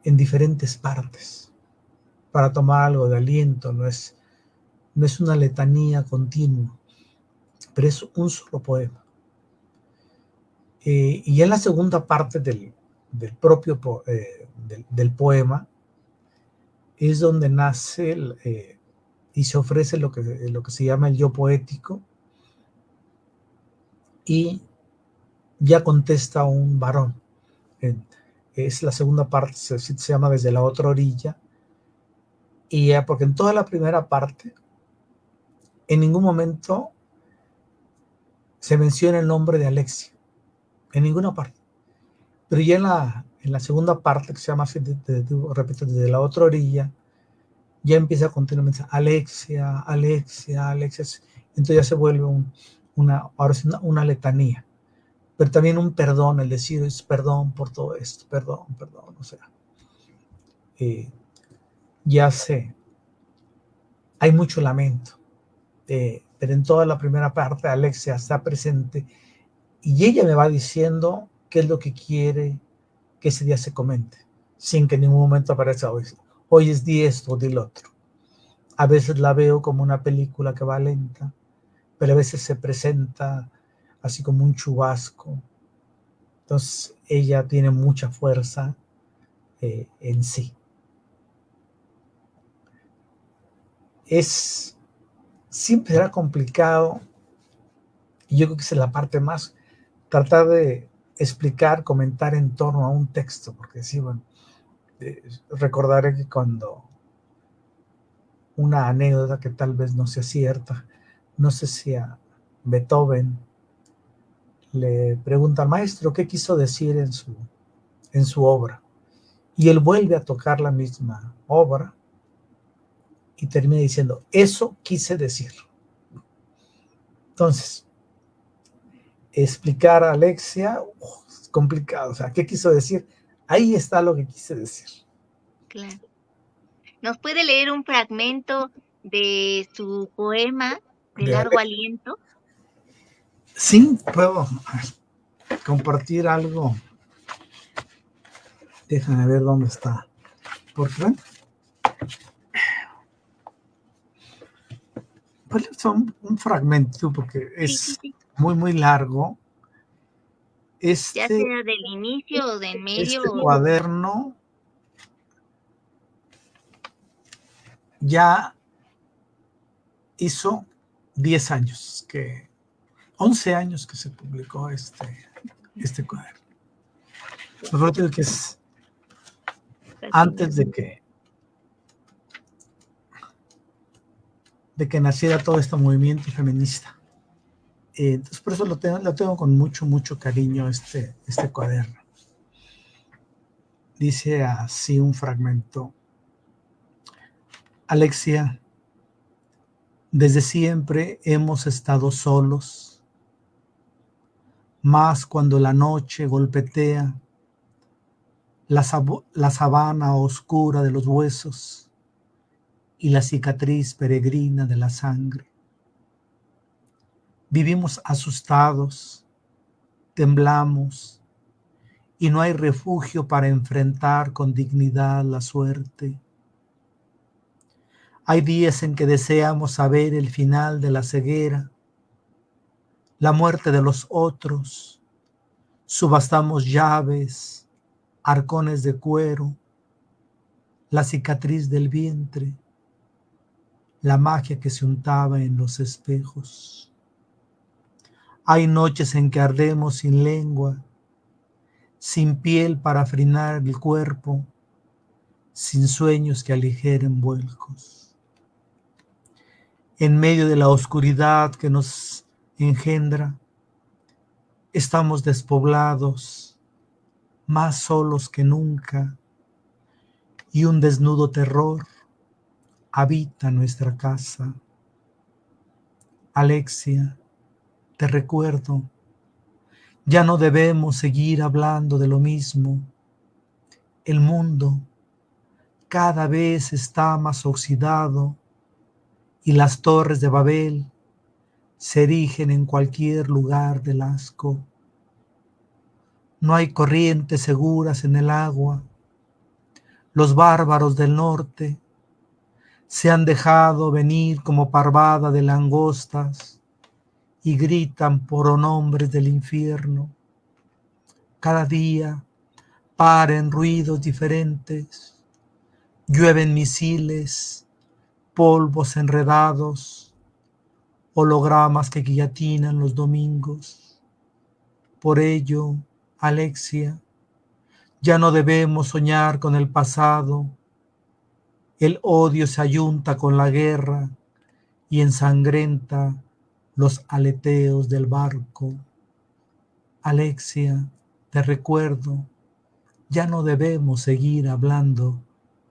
diferentes partes para tomar algo de aliento. No es una letanía continua, pero es un solo poema. Y en la segunda parte del propio del poema es donde nace y se ofrece lo que se llama el yo poético, y ya contesta un varón. Es la segunda parte, se llama Desde la otra orilla, y ya, porque en toda la primera parte en ningún momento se menciona el nombre de Alexia, en ninguna parte. Pero ya en la segunda parte, que se llama, repito, Desde la otra orilla, ya empieza continuamente Alexia, Alexia, Alexia. Entonces ya se vuelve una letanía, pero también un perdón, el decir es perdón por todo esto, perdón, o sea, ya sé, hay mucho lamento, pero en toda la primera parte Alexia está presente y ella me va diciendo qué es lo que quiere que ese día se comente, sin que en ningún momento aparezca hoy es di esto, di lo otro. A veces la veo como una película que va lenta, pero a veces se presenta así como un chubasco. Entonces ella tiene mucha fuerza en sí. Siempre será complicado, y yo creo que esa es la parte más, tratar de explicar, comentar en torno a un texto, porque sí, bueno, recordaré que cuando una anécdota que tal vez no sea cierta, no sé si a Beethoven le pregunta al maestro qué quiso decir en su obra, y él vuelve a tocar la misma obra y termina diciendo, eso quise decir. Entonces, explicar a Alexia es complicado, o sea, ¿qué quiso decir? Ahí está lo que quise decir. Claro. ¿Nos puede leer un fragmento de su poema de largo aliento? Sí, puedo compartir algo. Déjame ver dónde está. Porque, bueno, pues un fragmento, porque es Sí. muy largo. Ya sea del inicio o del medio. Este cuaderno ya hizo 10 años, 11 años que se publicó este cuaderno. Recuerdo que es antes de que naciera todo este movimiento feminista. Entonces por eso lo tengo con mucho, mucho cariño este cuaderno. Dice así un fragmento: Alexia, desde siempre hemos estado solos, más cuando la noche golpetea la sabana oscura de los huesos y la cicatriz peregrina de la sangre. Vivimos asustados, temblamos, y no hay refugio para enfrentar con dignidad la suerte. Hay días en que deseamos saber el final de la ceguera, la muerte de los otros. Subastamos llaves, arcones de cuero, la cicatriz del vientre, la magia que se untaba en los espejos. Hay noches en que ardemos sin lengua, sin piel para frenar el cuerpo, sin sueños que aligeren vuelcos. En medio de la oscuridad que nos engendra, estamos despoblados, más solos que nunca, y un desnudo terror habita nuestra casa. Alexia, te recuerdo, ya no debemos seguir hablando de lo mismo. El mundo cada vez está más oxidado y las torres de Babel se erigen en cualquier lugar del asco. No hay corrientes seguras en el agua. Los bárbaros del norte se han dejado venir como parvada de langostas y gritan pronombres del infierno. Cada día paren ruidos diferentes, llueven misiles, polvos enredados, hologramas que guillatinan los domingos. Por ello, Alexia, ya no debemos soñar con el pasado. El odio se ayunta con la guerra y ensangrenta los aleteos del barco. Alexia, te recuerdo, ya no debemos seguir hablando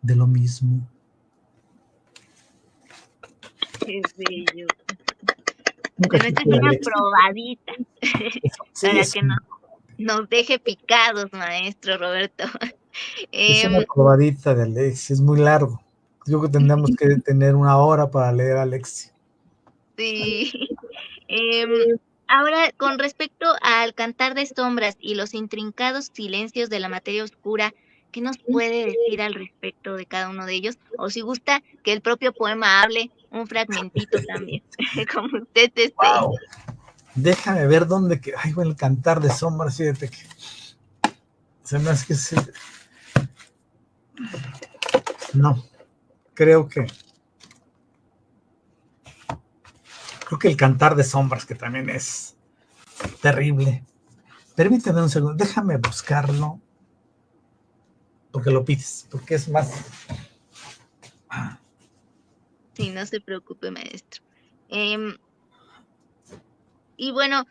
de lo mismo. Qué bello. Pero esta es una probadita Sí, para que nos deje picados, maestro Roberto. Es una probadita de Alexia, es muy largo. Yo creo que tendríamos que tener 1 hora para leer a Alexia. Sí. Ahora, con respecto al Cantar de Sombras y los intrincados silencios de la materia oscura, ¿qué nos puede decir al respecto de cada uno de ellos? O si gusta que el propio poema hable un fragmentito también, como usted desee. Wow. Déjame ver dónde que. Ay, bueno, el Cantar de Sombras, fíjate que. Se me hace que sí. No, creo que el Cantar de Sombras, que también es terrible. Permíteme un segundo, déjame buscarlo, porque lo pides, porque es más. Sí, no se preocupe, maestro. Y bueno,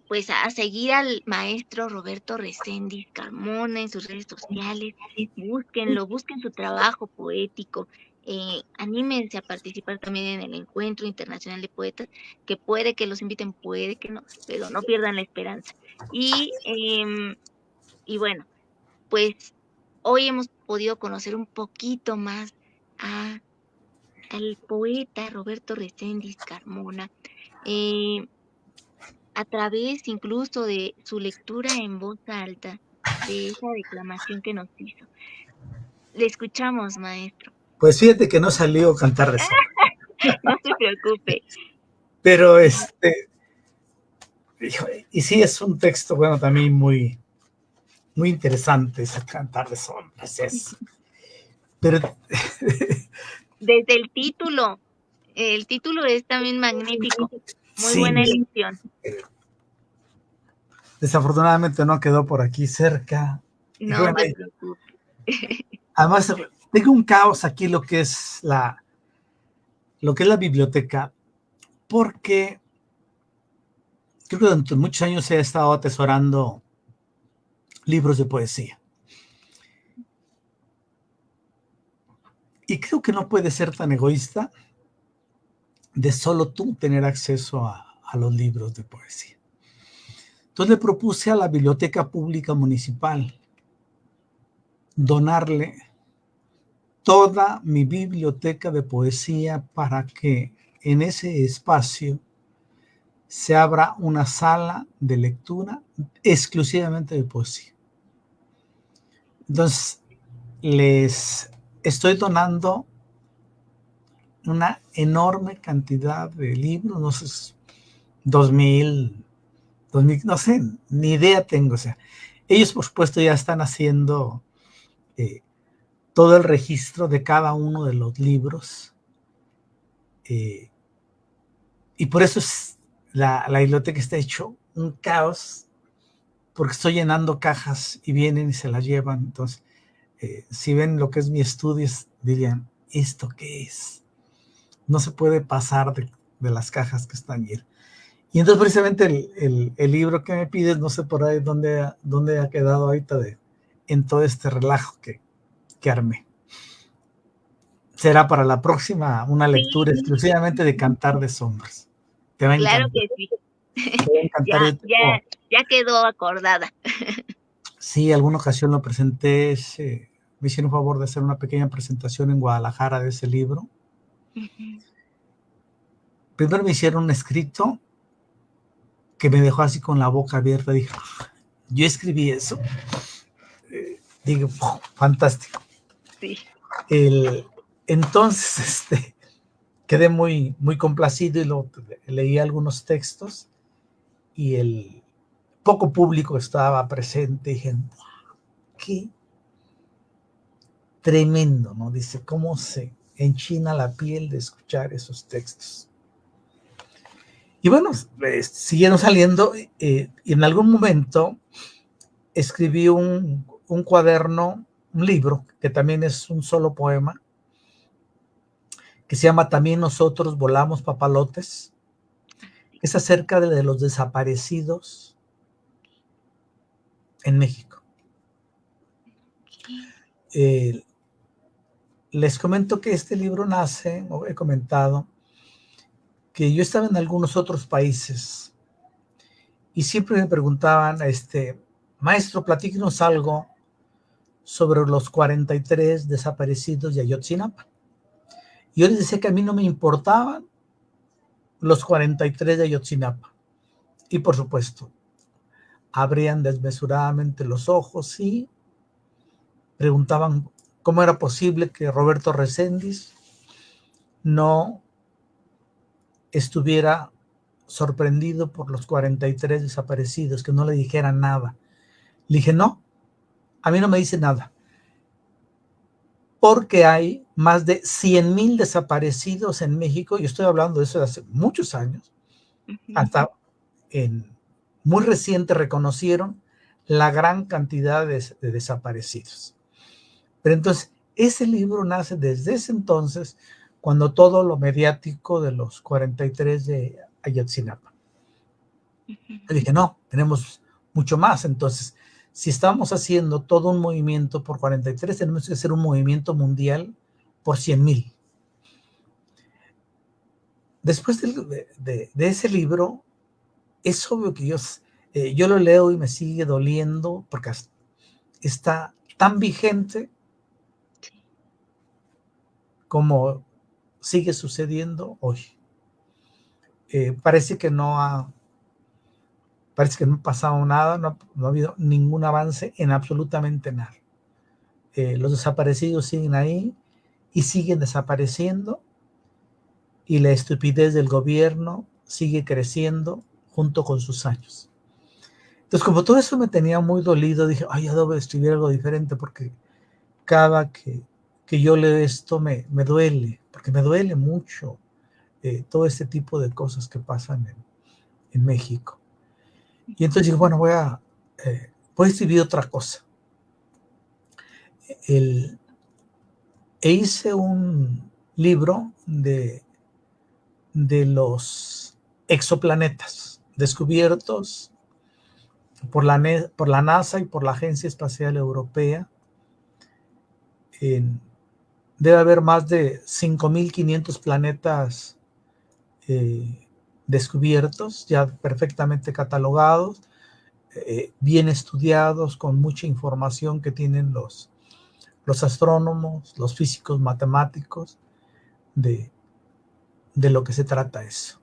pues a seguir al maestro Roberto Reséndiz Carmona en sus redes sociales, búsquenlo, busquen su trabajo poético, anímense a participar también en el Encuentro Internacional de Poetas, que puede que los inviten, puede que no, pero no pierdan la esperanza. Y bueno, pues hoy hemos podido conocer un poquito más al poeta Roberto Reséndiz Carmona. A través incluso de su lectura en voz alta, de esa declamación que nos hizo. Le escuchamos, maestro. Pues fíjate que no salió Cantar de Sombras. No se preocupe. Pero Y sí, es un texto, bueno, también muy, muy interesante, ese Cantar de Sombras. Pero Desde el título es también magnífico. Muy sí, buena elección. desafortunadamente no quedó por aquí cerca. Y No bueno, te preocupes. además tengo un caos aquí lo que es la biblioteca, porque creo que durante muchos años he estado atesorando libros de poesía. Y creo que no puede ser tan egoísta de solo tú tener acceso a los libros de poesía. Entonces le propuse a la Biblioteca Pública Municipal donarle toda mi biblioteca de poesía para que en ese espacio se abra una sala de lectura exclusivamente de poesía. Entonces, les estoy donando una enorme cantidad de libros, no sé, 2000, no sé, ni idea tengo. O sea, ellos por supuesto ya están haciendo eh, todo el registro de cada uno de los libros, eh, y por eso la biblioteca está hecho un caos, porque estoy llenando cajas y vienen y se las llevan. Entonces, si ven lo que es mi estudio, dirían, ¿esto qué es? No se puede pasar de las cajas que están llenas. Y entonces precisamente el libro que me pides, no sé por ahí dónde ha quedado ahorita en todo este relajo que armé. Será para la próxima una lectura Sí, exclusivamente de Cantar de Sombras. Te va a claro encantar. que sí. Te va a encantar. Ya, ya, ya quedó acordada. Sí, alguna ocasión lo presenté, me hicieron un favor de hacer una pequeña presentación en Guadalajara de ese libro. Primero me hicieron un escrito que me dejó así con la boca abierta. Dije, yo escribí eso. Digo, fantástico. Sí. Entonces, quedé muy, muy complacido y leí algunos textos, y el poco público estaba presente. Dije, wow, qué tremendo, ¿no? Dice, cómo se enchina la piel de escuchar esos textos. Y bueno, siguieron saliendo, y en algún momento escribí un cuaderno, un libro, que también es un solo poema, que se llama También nosotros volamos papalotes, que es acerca de los desaparecidos en México. Les comento que este libro nace, o he comentado, que yo estaba en algunos otros países y siempre me preguntaban, maestro, platíquenos algo sobre los 43 desaparecidos de Ayotzinapa. Y yo les decía que a mí no me importaban los 43 de Ayotzinapa. Y por supuesto, abrían desmesuradamente los ojos y preguntaban cómo era posible que Roberto Reséndiz no estuviera sorprendido por los 43 desaparecidos, que no le dijeran nada. Le dije, no, a mí no me dice nada, porque hay más de 100,000 desaparecidos en México, y estoy hablando de eso de hace muchos años, hasta muy reciente reconocieron la gran cantidad de desaparecidos. Pero entonces, ese libro nace desde ese entonces, cuando todo lo mediático de los 43 de Ayotzinapa. Le dije, no, tenemos mucho más. Entonces, si estamos haciendo todo un movimiento por 43, tenemos que hacer un movimiento mundial por 100,000. Después de ese libro, es obvio que yo lo leo y me sigue doliendo, porque está tan vigente como sigue sucediendo hoy. Parece que no ha pasado nada, no ha habido ningún avance en absolutamente nada. Los desaparecidos siguen ahí y siguen desapareciendo, y la estupidez del gobierno sigue creciendo junto con sus años. Entonces, como todo eso me tenía muy dolido, dije, ay, ya debo escribir algo diferente, porque cada que yo leo esto me duele, porque me duele mucho todo este tipo de cosas que pasan en México. Y entonces dije, bueno, voy a escribir otra cosa. Hice un libro de los exoplanetas descubiertos por la NASA y por la Agencia Espacial Europea. Debe haber más de 5.500 planetas descubiertos, ya perfectamente catalogados, bien estudiados, con mucha información que tienen los astrónomos, los físicos matemáticos, de lo que se trata eso.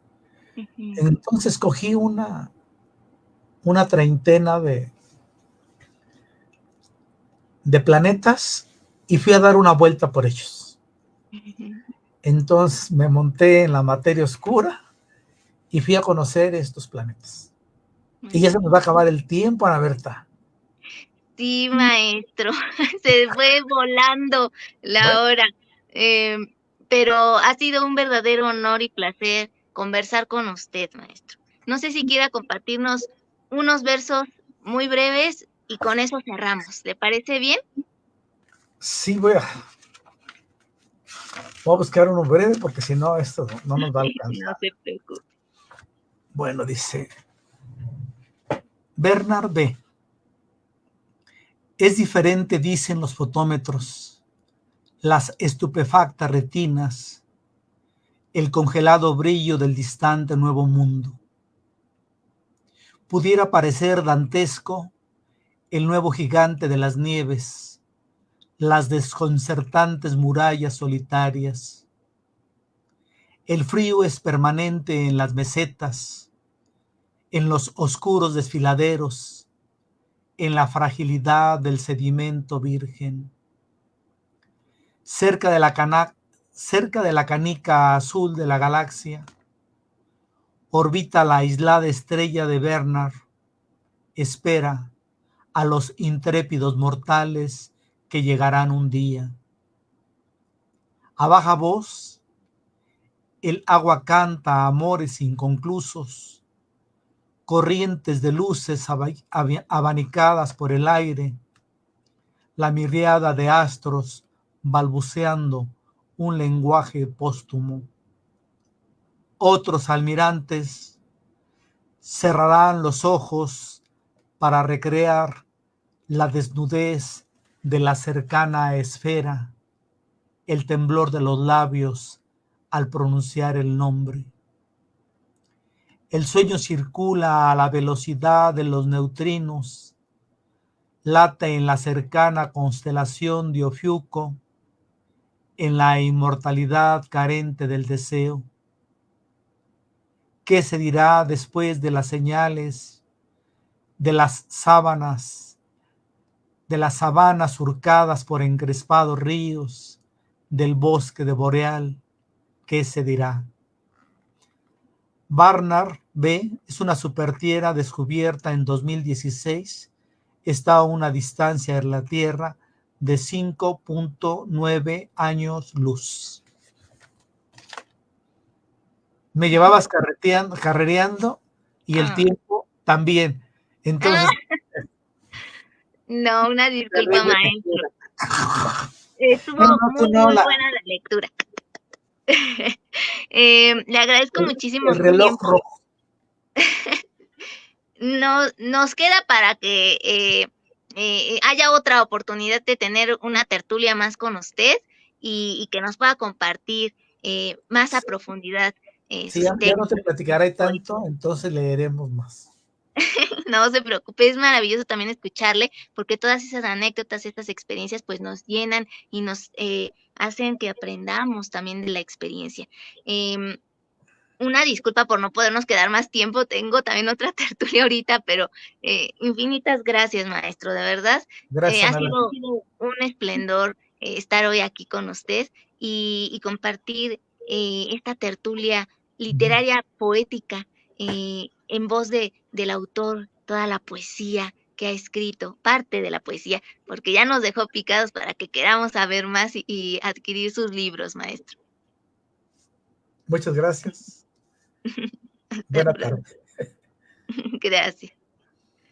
Entonces cogí una treintena de planetas y fui a dar una vuelta por ellos. Entonces me monté en la materia oscura y fui a conocer estos planetas. Y ya se me va a acabar el tiempo, Ana Berta. Sí, maestro, se fue volando la hora. Pero ha sido un verdadero honor y placer conversar con usted, maestro. No sé si quiera compartirnos unos versos muy breves y con eso cerramos. ¿Le parece bien? Sí, voy a buscar uno breve, porque si no, esto no nos va a alcanzar. No se preocupe. Bueno, dice Bernard B. Es diferente, dicen los fotómetros, las estupefactas retinas, el congelado brillo del distante nuevo mundo. Pudiera parecer dantesco el nuevo gigante de las nieves, las desconcertantes murallas solitarias. El frío es permanente en las mesetas, en los oscuros desfiladeros, en la fragilidad del sedimento virgen. Cerca de la canica azul de la galaxia, orbita la aislada estrella de Bernard, espera a los intrépidos mortales que llegarán un día. A baja voz, el agua canta amores inconclusos, corrientes de luces abanicadas por el aire, la mirriada de astros balbuceando un lenguaje póstumo. Otros almirantes cerrarán los ojos para recrear la desnudez de la cercana esfera, el temblor de los labios al pronunciar el nombre. El sueño circula a la velocidad de los neutrinos, late en la cercana constelación de Ofiuco, en la inmortalidad carente del deseo. ¿Qué se dirá después de las señales de las sabanas surcadas por encrespados ríos del bosque de Boreal? ¿Qué se dirá? Barnard B es una supertierra descubierta en 2016. Está a una distancia de la Tierra de 5.9 años luz. Me llevabas carrereando y el tiempo también. Entonces, no, una disculpa, maestro. Estuvo muy buena la lectura. Le agradezco muchísimo su tiempo. Nos queda para que haya otra oportunidad de tener una tertulia más con usted y que nos pueda compartir más a profundidad sus textos. Ya no te platicaré tanto, entonces leeremos más. No se preocupe, es maravilloso también escucharle, porque todas esas anécdotas, estas experiencias, pues nos llenan y nos hacen que aprendamos también de la experiencia. Una disculpa por no podernos quedar más tiempo, tengo también otra tertulia ahorita, pero infinitas gracias, maestro, de verdad. Gracias, ha sido un esplendor estar hoy aquí con usted y compartir esta tertulia literaria poética en voz del autor toda la poesía que ha escrito, parte de la poesía, porque ya nos dejó picados para que queramos saber más y adquirir sus libros, maestro. Muchas gracias. Hasta Buena pronto. tarde. Gracias.